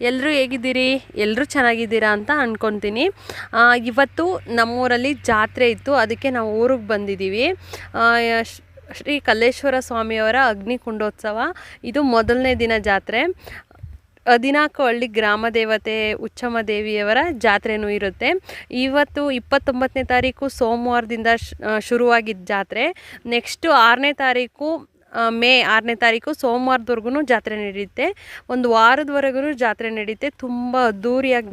ಎಲ್ಲರೂ ಹೇಗಿದ್ದೀರಿ? ಎಲ್ಲರೂ ಚೆನ್ನಾಗಿದ್ದೀರಾ ಅಂತ ಅಂದ್ಕೊತೀನಿ. ಇವತ್ತು ನಮ್ಮೂರಲ್ಲಿ ಜಾತ್ರೆ ಇತ್ತು, ಅದಕ್ಕೆ ನಾವು ಊರಿಗೆ ಬಂದಿದ್ದೀವಿ. ಶ್ರೀ ಕಲ್ಲೇಶ್ವರ ಸ್ವಾಮಿಯವರ ಅಗ್ನಿಕುಂಡೋತ್ಸವ ಇದು ಮೊದಲನೇ ದಿನ ಜಾತ್ರೆ. 14 ಹಳ್ಳಿ ಗ್ರಾಮ ದೇವತೆ ಉಚ್ಚಮ್ಮ ದೇವಿಯವರ ಜಾತ್ರೆನೂ ಇರುತ್ತೆ. ಇವತ್ತು 29ನೇ ತಾರೀಕು ಸೋಮವಾರದಿಂದ ಶುರುವಾಗಿದ್ದ ಜಾತ್ರೆ. ನೆಕ್ಸ್ಟು 6ನೇ ತಾರೀಕು ಮೇ 6ನೇ ತಾರೀಕು ಸೋಮವಾರದವರೆಗೂ ಜಾತ್ರೆ ನಡೆಯುತ್ತೆ. ಒಂದು ವಾರದವರೆಗೂ ಜಾತ್ರೆ ನಡೆಯುತ್ತೆ. ತುಂಬ ಅದ್ಧೂರಿಯಾಗಿ